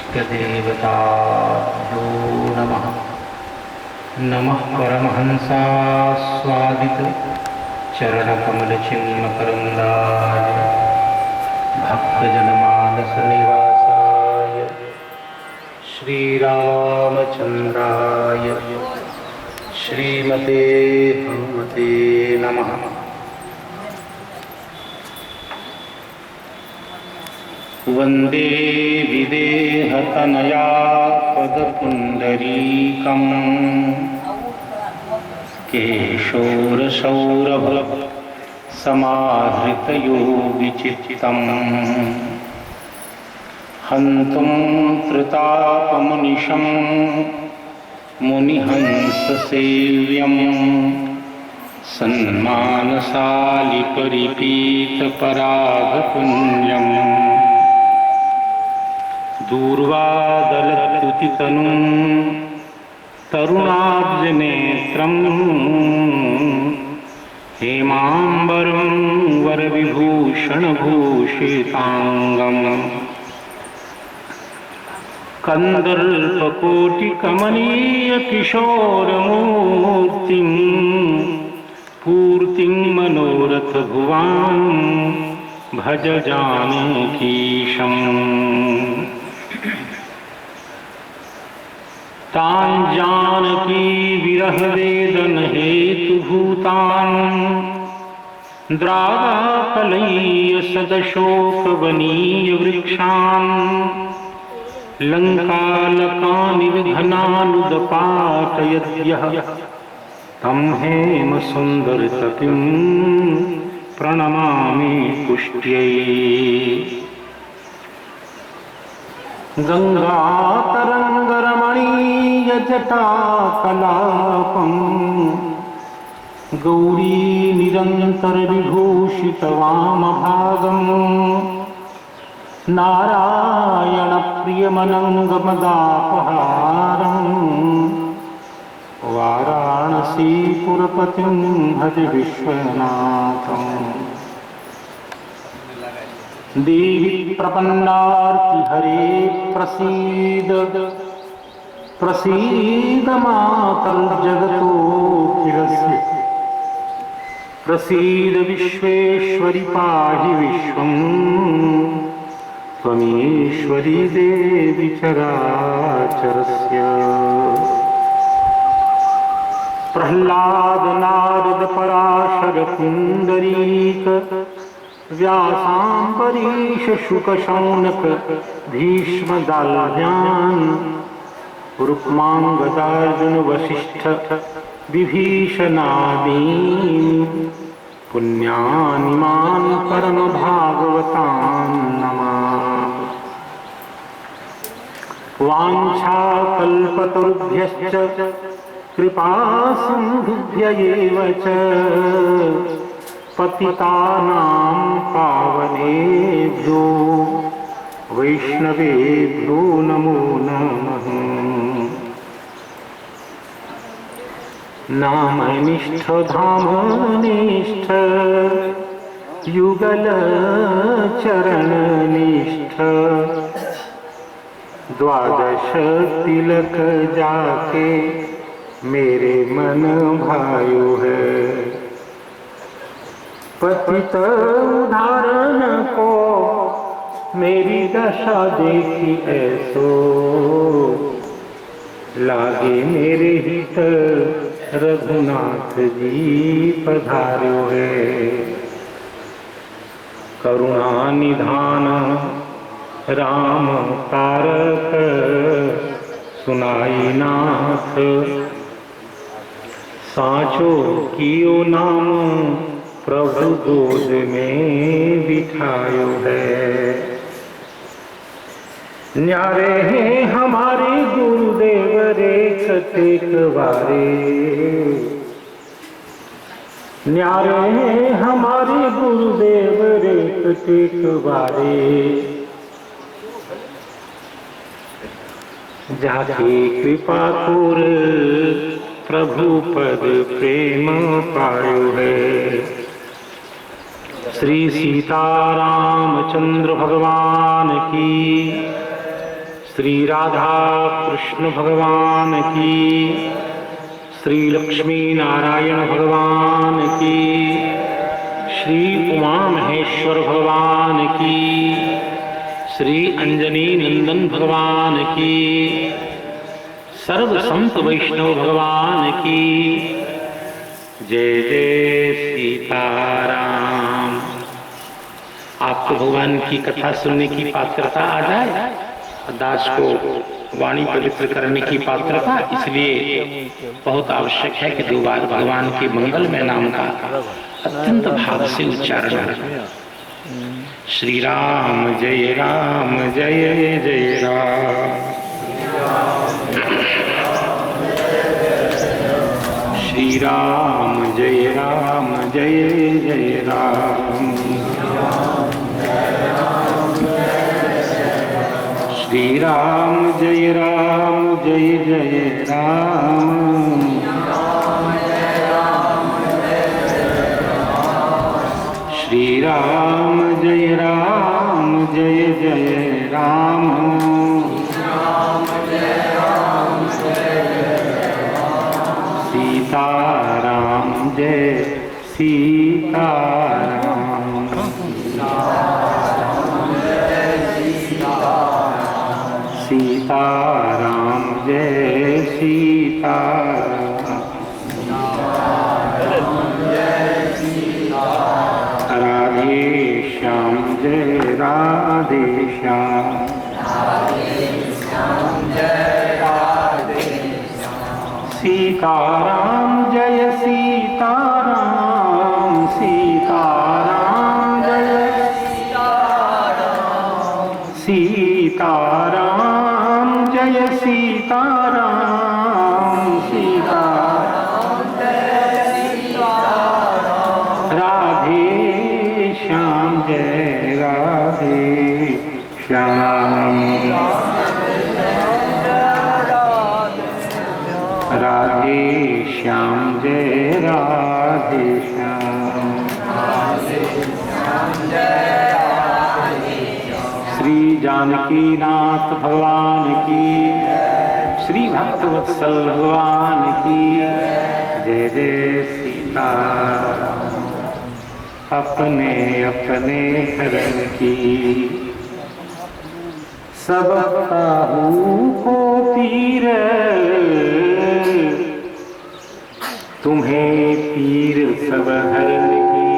इष्टदेवताभ्यो नमः। नमः परमहंसास्वादित चरणकमलचिन्मकरन्दाय भक्तजनमानसनिवासाय श्रीरामचन्द्राय श्रीमते हनुमते नमः। वन्दे विदेहतनया पदपुण्डरीकम् केशोरसौरभ समाहृतयोगिचित्तम् हन्तुं प्रतापमनिशं मुनिहंससेव्यम् सन्मानसालिपरिपीतपरागपुण्यम् दूर्वादलत्युतितनुं तरुणाब्जनेत्रम् हेमाम्बरं वरविभूषणभूषिताङ्गम् कन्दर्पकोटिकमनीयकिशोरमूर्तिं पूर्तिं मनोरथभुवां भज जानकीशम्। तान् जानकी विरहवेदन हेतुभूतान् द्रागाकलय्य सदशोकवनीय वृक्षान् लङ्कालकानिघ्नानुदपाटयद्यः तं हेमसुन्दरततिं प्रणमामि पुष्ट्यै। गङ्गातरङ्गरमणीयजटाकलापं गौरीनिरन्तरविभूषितवामभागम् नारायणप्रियमनङ्गमदापहारम् वाराणसीपुरपतिं भज विश्वनाथम्। देवी प्रपन्नार्तिहरे प्रसीद प्रसीद मातर्जगतोऽखिलस्य प्रसीद विश्वेश्वरि पाहि विश्वम् त्वमीश्वरी देवी चराचरस्य। प्रह्लाद नारद पराशर पुण्डरीक व्यासाम्बरीश शुक शौनक भीष्म दाल्भ्यान् रुक्माङ्गदार्जुन वसिष्ठ विभीषणादीन् पुण्यानिमान् परमभागवतान् नमामि। वाञ्छाकल्पतरुभ्यश्च कृपासिन्धुभ्य एव च पतितानां पावनेभ्यो वैष्णवेभ्यो नमो नमः। नामनिष्ठ धामनिष्ठ युगल चरणनिष्ठ द्वादश तिलक जाके मेरे मन भायो है। पतित उदाहरण को मेरी दशा देखी ऐसो लागे मेरे हित रघुनाथ जी पधार्यो है। करुणा निधान राम तारक सुनाई नाथ साचो कियो नाम प्रभु गोद में बिठायो है। न्यारे हैं हमारे गुरुदेव रेख टेक वारे न्यारे हैं हमारे गुरुदेव रेख टेक वारे जाके कृपा कोर प्रभु पद प्रेम पायो है। श्री सीतारामचंद्र भगवान की, श्री राधा कृष्ण भगवान की, श्री लक्ष्मी नारायण भगवान की, श्री उमा महेश्वर भगवान की, श्री अंजनी नंदन भगवान की, सर्व संत वैष्णव भगवान की जय जय सीताराम। आपको भगवान की कथा सुनने की पात्रता आ जाए, दास को वाणी पवित्र करने की पात्रता, इसलिए बहुत आवश्यक है कि 2 बार भगवान के मंगल में नाम का अत्यंत भाव से उच्चारण हो। श्री राम जय जय राम। श्री राम जय जय राम। श्री राम जय जय राम। श्री राम जय जय राम। सीताराम जय सीताराम। सीताराम जय सीताराम। राधे श्याम जय राधे श्याम। सीताराम जय सीताराम। सीताराम जय सीताराम जय सीताराम। सीताराम राधे श्याम जय राधे श्याम। राधे श्याम जय राधे श्याम। श्री जानकी नाथ भगवान की, श्री भक्तवत्सल भगवान की जय जय सीताराम। अपने अपने धर्म की सब काहू को पीर, तुम्हें पीर सब हरण की।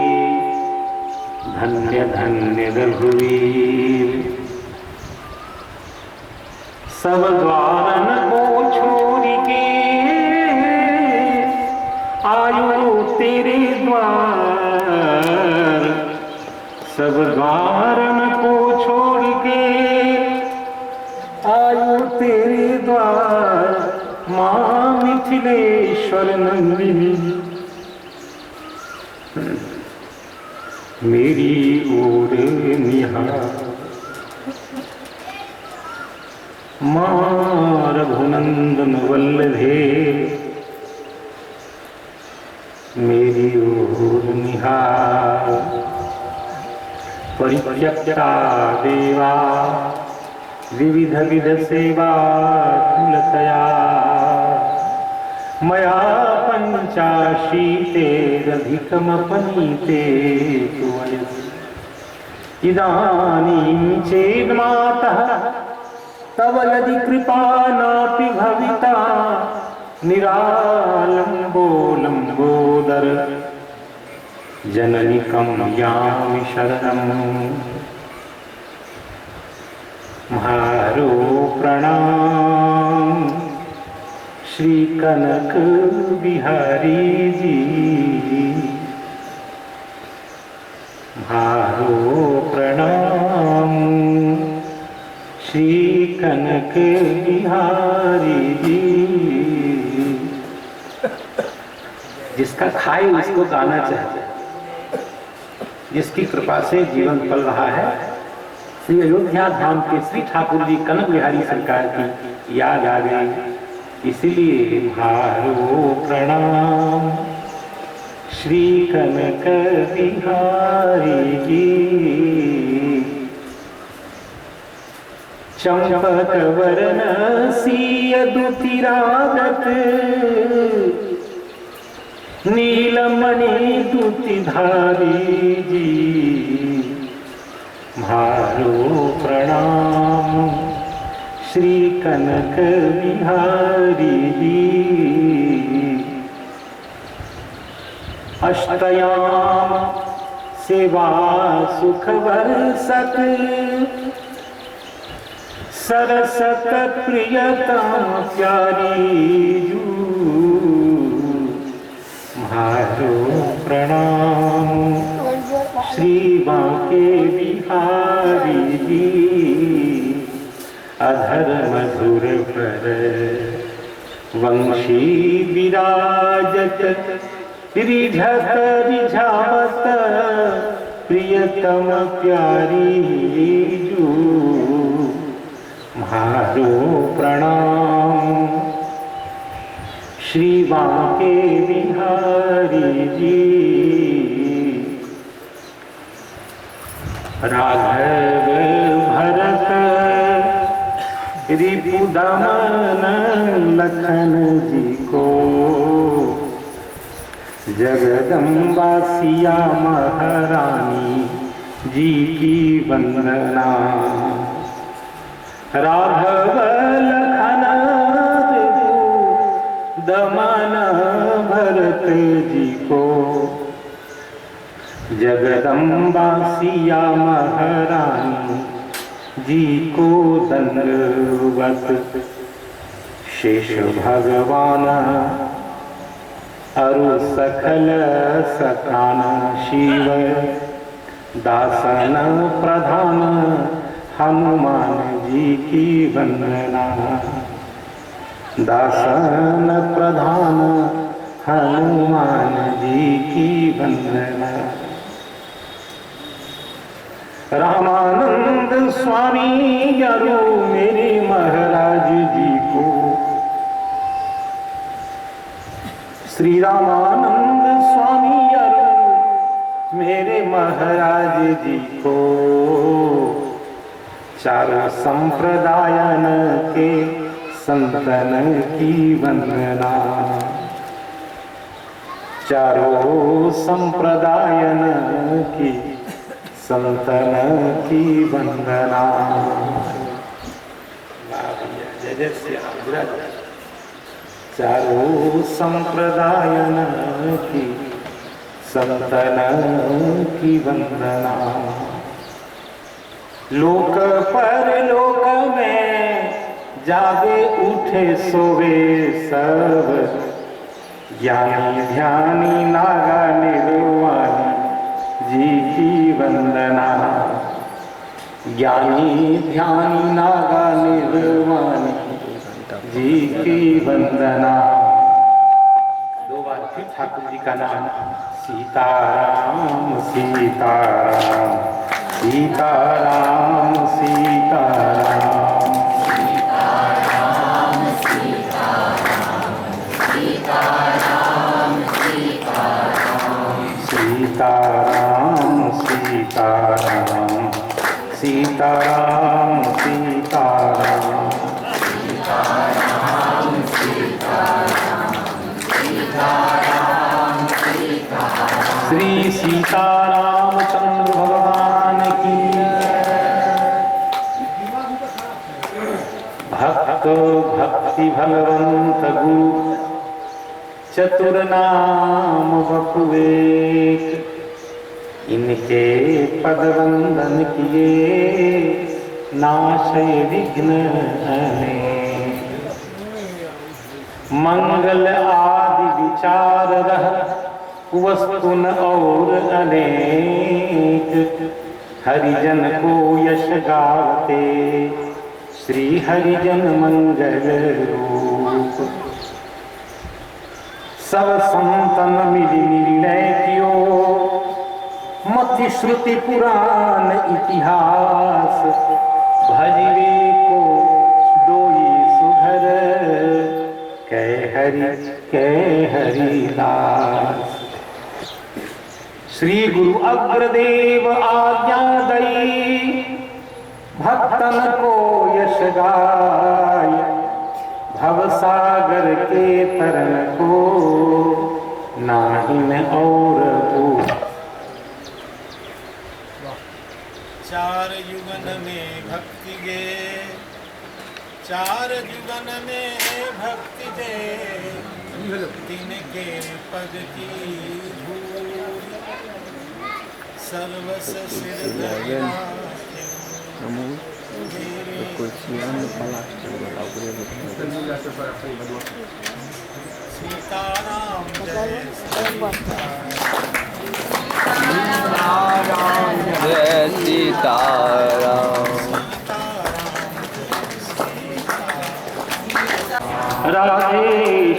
धन्य धन्य रघुवीर। सब द्वारन को छोड़ के आयो तेरे द्वार। सब द्वारन को छोड़ के आयो तेरे द्वार। माँ मिथिलेश्वर नंदिनी मेरी ओर निहार। माँ रघुनंदन वल्लभे मेरी ओर निहार। परित्यक्ता देवा विविध विध सेवा कुलतया। मया पंचाशीतेरधिकमपनीते तु वयसि। इदानीं चेन्मातः तव यदि कृपा नापि भविता। निरालम्बो लम्बोदर जननिकं यामि शरणम्। म्हारो प्रणाम श्री कनक बिहारी जी। म्हारो प्रणाम श्री कनक बिहारी जी। जिसका खाए उसको गाना चाहिए, जिसकी कृपा से जीवन पल रहा है। श्री अयोध्या धाम के श्री ठाकुर जी कनक बिहारी सरकार की याद आ गई, इसलिए म्हारो प्रणाम श्री कनक बिहारी जी। चंपक वर्ण सीय दुतिरागत नीलमणि दुतिधारी जी भारो प्रणाम श्री कनक बिहारी जी। अष्टयाम सेवा सुख वर्षक सरसत प्रियतम प्यारी जू भारो प्रणाम श्री बांके बिहारी जी। अधर मधुर पर वंशी विराजत रिझत रिझावत प्रियतम प्यारी जू भारो प्रणाम श्री बांके बिहारी जी। राघव भरत रिपुदमन लखन जी को जगदम्बा सिया महारानी जी की वंदना। राघव लखन दमन भरत जी को जगदम्बा सिया महारानी जी को दंडवत। शेष भगवान अरु सकल सखान शिव दासन प्रधान हनुमान जी की वंदना। दासन प्रधान हनुमान जी की वंदना। रामानंद स्वामी अरु मेरे महाराज जी को श्री रामानंद स्वामी अरु मेरे महाराज जी को चारों संप्रदायन के संतन की वंदना। चारों संप्रदायन की संतन की वंदना। जय जय श्री राम। चारों संप्रदायन की संतन की वंदना। लोक पर लोक में जागे उठे सोवे सब ज्ञानी ध्यानी नागा निर्वाणी जी की वंदना। ज्ञानी ध्यानी नागा निर्वाणी जी की वंदना। दो बार फिर ठाकुर जी का नाम सीताराम सीताराम सीताराम सीताराम सीताराम सीताराम सीताराम सीताराम सीताराम सीताराम सीताराम सीताराम सीताराम सीताराम सीताराम। श्री सीतारामचंद्र भगवान की। भक्त भक्ति भगवंत गुरु चतुर नाम बपुएक। इनके पद वंदन किए नाशय विघ्न अनेक। मंगल आदि विचार रह वस्तुन और अनेक। हरिजन को यश गावते श्री हरिजन मंगल रूप। सब संतन मिली निर्णय कियो मति श्रुति पुराण इतिहास। भजवे को दोई सुधर कह हरिदास। श्री गुरु अग्रदेव आज्ञा दई भक्तन को यश गाय भव सागर के तरन को नाहिन और हो। चार युगन में भक्ति गे, चार युगन में भक्ति दे, तिनके पद की धूल सर्वस सिर धरि सीताराम जय जय सीताराम। राधे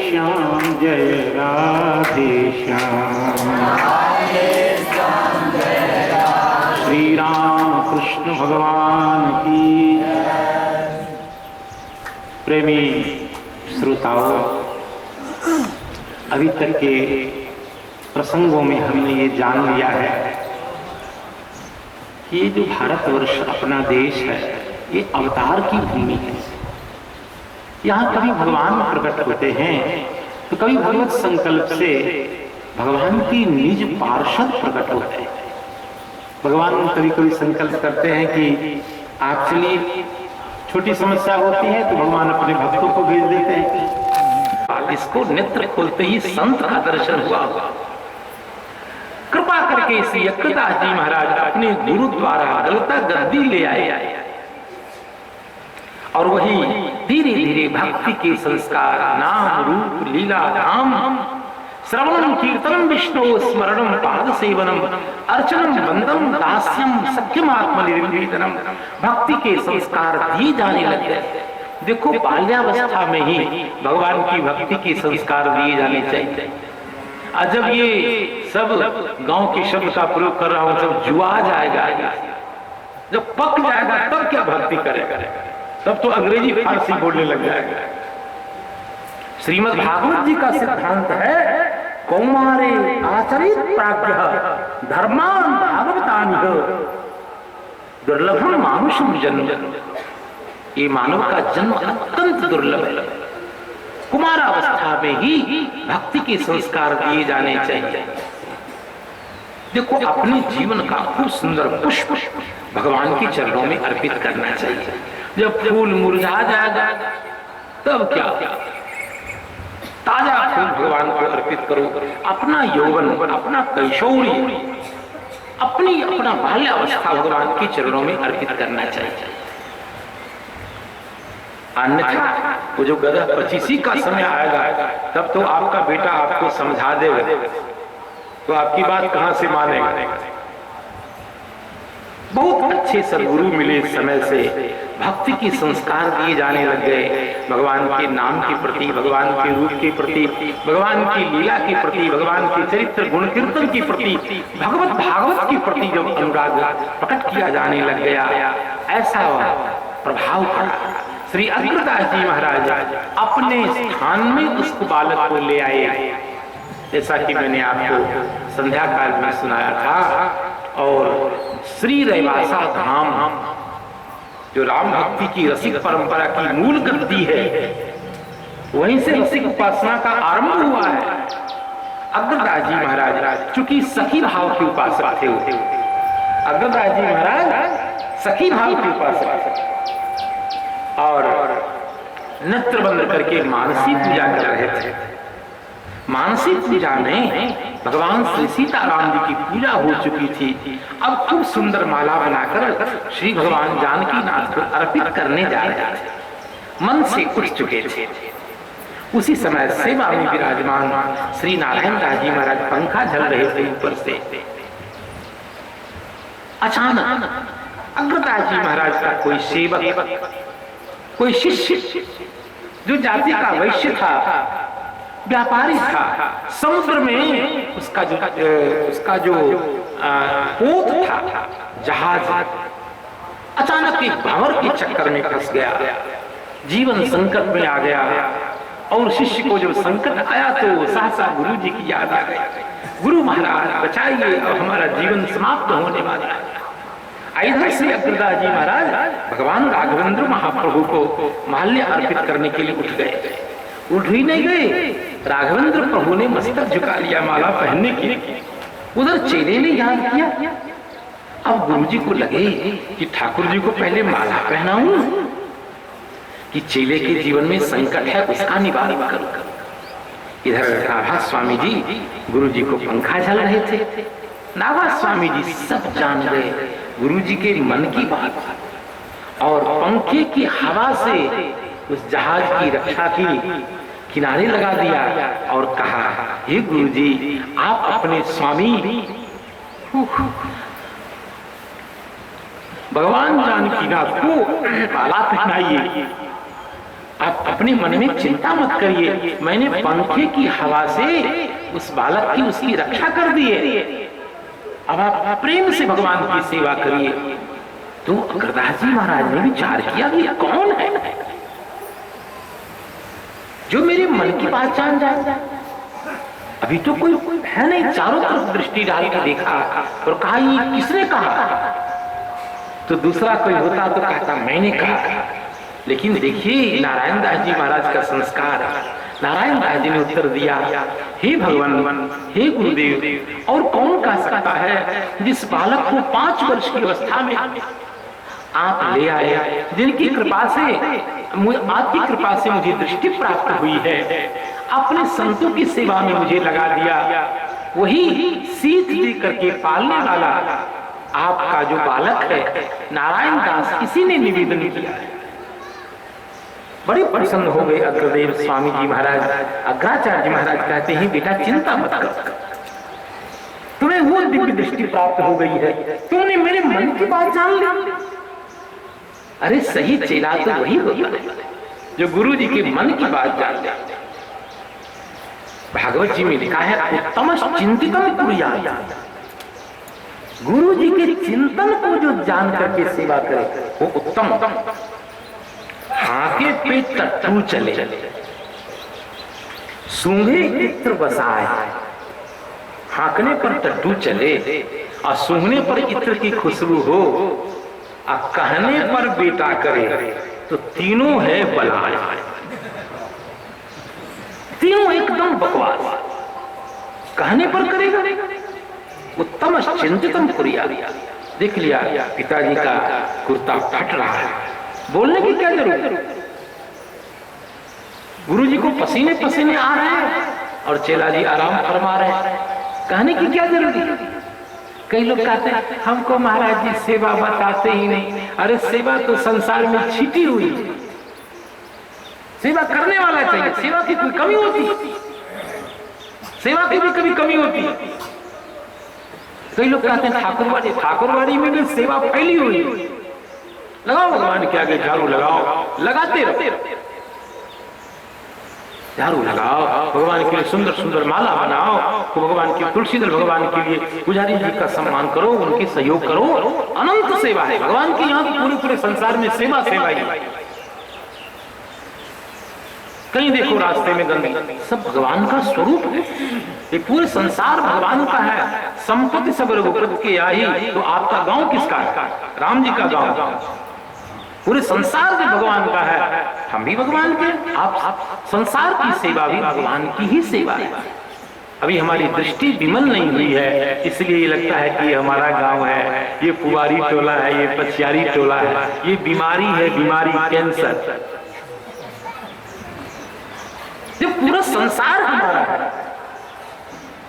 श्याम जय राधे श्याम, श्री राम कृष्ण भगवान की। प्रेमी श्रोताओं, अभी तक के प्रसंगों में हमने ये जान लिया है कि ये जो भारतवर्ष अपना देश है ये अवतार की भूमि है। यहाँ कभी भगवान प्रकट होते हैं तो कभी भगवत संकल्प से भगवान की निज पार्षद प्रकट होते हैं। भगवान कभी कभी संकल्प करते हैं कि आप चलिए, छोटी समस्या होती है तो भगवान अपने भक्तों को भेज देते हैं। इसको नेत्र खोलते ही संत का दर्शन हुआ। कृपा करके श्री अग्रदास जी महाराज अपने गुरु द्वारा दलता गद्दी ले आए और वही धीरे धीरे भक्ति के संस्कार, नाम रूप लीला धाम, श्रवणम कीर्तनम विष्णु स्मरणम पाद सेवनम अर्चनम वंदम दास्यम सत्यम आत्मनिर्वेदनम, भक्ति के संस्कार दिए जाने लग गए। देखो, बाल्यावस्था में ही भगवान की भक्ति के संस्कार दिए जाने चाहिए। और जब ये सब गांव के शब्द का प्रयोग कर रहा हूं, जब जुआ जाएगा, जब पक जाएगा तब क्या भक्ति करेगा, तब तो अंग्रेजी फारसी बोलने लग जाएगा। श्रीमद् भागवत जी का सिद्धांत है, कौमारे आचरित प्राज्ञः धर्मान भागवतानिह दुर्लभम मानुषम जन्म। ये मानव का जन्म अत्यंत दुर्लभ है। कुमारावस्था में ही भक्ति के संस्कार दिए जाने चाहिए। देखो, अपने जीवन का खूब सुंदर पुष्प भगवान के चरणों में अर्पित करना चाहिए। जब फूल मुरझा जाएगा तब क्या, ताजा फूल भगवान को अर्पित करो। अपना यौवन, अपना कैशोरी, अपना बाल्यावस्था भगवान के चरणों में अर्पित करना चाहिए। अन्यथा वो जो गधा 25 का समय आएगा तब तो आपका बेटा आपको समझा देगा, तो आपकी बात कहां से मानेगा। बहुत अच्छे सदगुरु मिले इस समय से, भक्ति के संस्कार दिए जाने लग गए। भगवान के नाम के प्रति, भगवान के रूप के प्रति, भगवान की लीला के प्रति, भगवान के चरित्र गुण कीर्तन के प्रति, भगवत भागवत के प्रति जब अनुराग प्रकट किया जाने लग गया, ऐसा प्रभाव पड़ा। श्री अग्रदास जी महाराज अपने स्थान में उस बालक को ले आए, जैसा कि मैंने आपको संध्या काल में सुनाया था। और श्री रैवासा धाम, जो राम भक्ति की रसिक परंपरा की मूल गद्दी है, वहीं से रसिक उपासना का आरंभ हुआ है। अग्रदास जी महाराज चूंकि सखी भाव के उपासक थे, अग्रदास जी महाराज सखी भाव के उपासक थे और नेत्र बंद करके मानसी पूजा कर रहे थे। मानसी पूजा में भगवान श्री सीताराम जी की पूजा हो चुकी थी। अब खूब सुंदर माला बनाकर श्री भगवान जानकी नाथ को अर्पित करने जा रहे थे। मन से उठ चुके थे। उसी समय सेवा में विराजमान श्री नारायण दास जी महाराज पंखा झल रहे थे ऊपर से। अचानक अग्रदास जी महाराज का कोई सेवक, कोई शिष्य, जो जाति का वैश्य था, व्यापारी था, समुद्र में उसका जो पोत था, जहाज, अचानक एक भंवर के चक्कर में फंस गया, जीवन संकट में आ गया। और शिष्य को जब संकट आया तो सहसा गुरु जी की याद आ गई, गुरु महाराज बचाइए, अब हमारा जीवन समाप्त होने वाला है। इधर श्री अग्रदास जी महाराज भगवान राघवेंद्र महाप्रभु को माल्य अर्पित करने के लिए उठ गए। उठ ही नहीं गए, राघवेंद्र प्रभु ने मस्तक झुका लिया माला पहनने के लिए। उधर चेले ने याद किया, अब गुरुजी को लगे कि ठाकुर जी को पहले माला पहनाऊं कि चेले के जीवन में संकट है उसका निवारण करूं। इधर नाभास स्वामी जी गुरुजी को पंखा झल रहे थे। नाभास स्वामी जी सब जान गए गुरुजी के मन की बात, और पंखे की हवा से उस जहाज की रक्षा की किनारे लगा दिया और कहा, हे गुरुजी आप अपने स्वामी भगवान जानकीनाथ को माला पहनाइए। आप अपने मन में चिंता मत करिए, मैंने पंखे की हवा से उस बालक की उसकी रक्षा कर दी है। अब आप प्रेम से भगवान की सेवा करिए। तो अग्रदास जी महाराज ने विचार किया कि कौन है जो मेरे मन की बात जान जाए। अभी तो कोई है नहीं। चारों तरफ दृष्टि डाल कर देखा और कहा ये किसने कहा। तो दूसरा कोई होता तो कहता मैंने कहा। लेकिन देखिए नारायण दास जी महाराज का संस्कार। नारायण दास जी ने उत्तर दिया, हे भगवान, हे गुरुदेव, और कौन कह सकता है जिस बालक को 5 वर्ष की अवस्था में आप ले आए, जिनकी कृपा से आपकी कृपा से मुझे दृष्टि प्राप्त हुई है, अपने संतों की सेवा में मुझे लगा दिया, वही सीख दे करके पालने वाला आपका जो बालक है नारायण दास, इसी ने निवेदन किया है। बड़े प्रसन्न हो गए अग्रदेव स्वामी जी महाराज। अग्राचार्य जी महाराज कहते हैं, बेटा चिंता मत कर, तुम्हें वो दिव्य दृष्टि प्राप्त हो गई है, तुमने मेरे मन की बात जान ली। अरे सही चेला तो वही होता है जो गुरु जी के मन की बात जान ले। भागवत जी में लिखा है, उत्तम चिंतितम कुर्यात्। गुरु जी के चिंतन को जो जान करके सेवा करे वो उत्तम। हाके पे टट्टू चले, सूंघे इत्र बसाए। हाकने पर टट्टू चले और सूंघने पर इत्र की खुशबू हो और कहने पर बेटा करे तो तीनों है बलाय। तीनों एकदम बकवास। कहने पर करेगा, उत्तम चिंतितम कुर्यात्। देख लिया पिताजी का कुर्ता फट रहा है, बोलने की क्या जरूरत। गुरुजी को पसीने पसीने आ रहे हैं और चेला जी आराम फरमा रहे हैं, कहने की क्या जरूरत। कई लोग कहते हैं हमको महाराज जी सेवा बताते ही नहीं। अरे सेवा तो संसार में छिटी हुई, सेवा करने वाला चाहिए। सेवा की कोई कमी होती, सेवा की भी कभी कमी होती। कई लोग कहते हैं ठाकुरवाड़ी में भी सेवा फैली हुई। लगाओ भगवान के आगे झाड़ू लगाओ, लगाते रहो। झाड़ू लगाओ, भगवान के लिए सुंदर सुंदर माला बनाओ, तो भगवान के तुलसीदल भगवान के लिए पुजारी जी का सम्मान करो, उनके सहयोग करो। अनंत सेवा है भगवान की। यहाँ तो पूरे संसार में सेवा सेवा ही। कहीं देखो रास्ते में गंदगी, सब भगवान का स्वरूप है। ये पूरे संसार भगवान का है। संपत्ति सब रघुपति के आई, तो आपका गांव किसका है? राम जी का गांव। पूरे संसार भी भगवान का है, हम भी भगवान के। आप संसार की सेवा भी भगवान की ही सेवा है। अभी हमारी दृष्टि विमल नहीं हुई है, इसलिए ये लगता है कि ये हमारा गांव है, ये पुवारी टोला है, ये पछियारी टोला है। ये बीमारी है, बीमारी कैंसर। ये पूरा संसार हमारा है,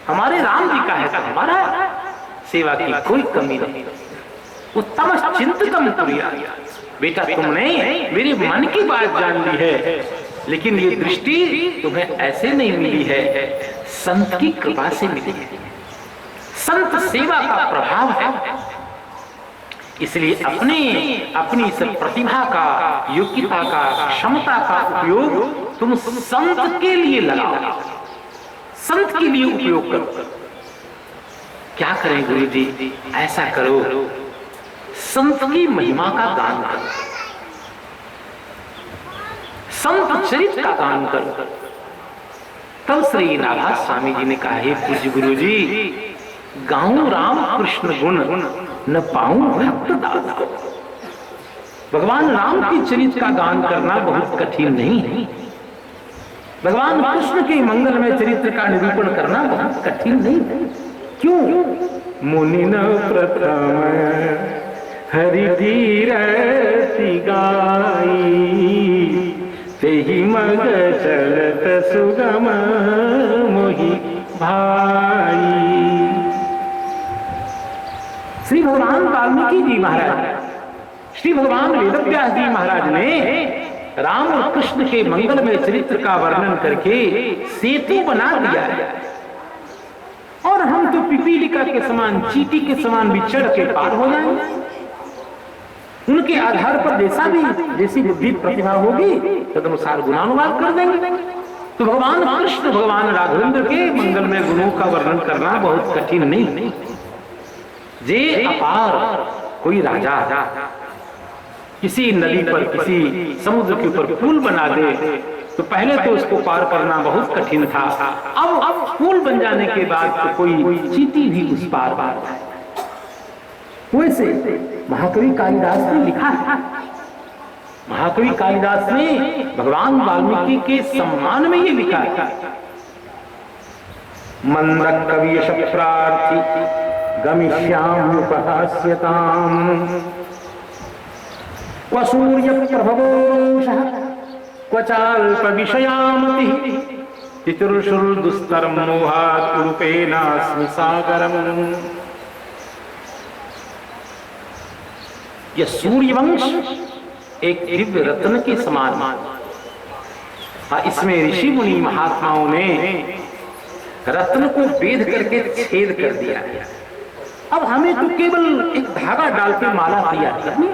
हमारे राम जी का है, तो हमारा है। सेवा की कोई कमी नहीं। उत्तम चिंतितम कुर्यात्। बेटा तुमने मेरे मन की बात जान ली है, लेकिन ये दृष्टि तुम्हें ऐसे नहीं मिली है, संत की कृपा से मिली है। संत सेवा का प्रभाव है। इसलिए अपनी इस प्रतिभा का, योग्यता का, क्षमता का उपयोग तुम संत के लिए लगाओ, संत के लिए उपयोग करो। क्या करें गुरु जी? ऐसा करो, संत की महिमा का गान करो, संत चरित्र का गान करो। तब श्री नाभास स्वामी जी ने कहा, हे पूज्य गुरु जी, गाऊं राम कृष्ण गुण, न पाऊं भक्त दास। भगवान राम के चरित्र का गान करना बहुत कठिन नहीं है। भगवान कृष्ण के मंगलमय चरित्र का निरूपण करना बहुत कठिन नहीं है। क्यों? मुनि न प्रथम हरि धीरति गाई, तेहि मग चलत सुगम मोहि भाई। श्री भगवान वाल्मीकि जी महाराज, श्री भगवान वेदव्यास जी महाराज ने राम और कृष्ण के मंगलमय चरित्र का वर्णन करके सेतु बना दिया है। और हम तो पिपीलिका के समान, चींटी के भगवान भी चढ़ के पार हो जाएंगे। उनके आधार पर जैसी बुद्धि प्रतिभा होगी तदनुसार गुणानुवाद कर देंगे। तो भगवान कृष्ण, भगवान राघवेंद्र के मंगलमय गुणों का वर्णन करना बहुत कठिन नहीं। जे अपार कोई राजा किसी नदी पर, किसी समुद्र के ऊपर पुल बना दे तो पहले तो उसको पार करना बहुत कठिन था। अब पुल बन जाने के बाद तो कोई चींटी भी उस पार जाए। वैसे महाकवि कालिदास ने लिखा है, महाकवि कालिदास ने भगवान वाल्मीकि के सम्मान में ये लिखा है, मंद कवि प्रार्थी गमिष्यामि उपहास्यताम्, क्व सूर्य प्रभवोषः क्व चाल्प विषयामतिः, तितिर्षुर्दुस्तरं मोहात् रूपेणास्मि सागरम्। यह सूर्यवंश एक दिव्य रत्न के समान। इसमें ऋषि मुनि महात्माओं ने रत्न को भेद करके छेद कर दिया। अब हमें तो केवल एक धागा डाल के माला तैयार करनी।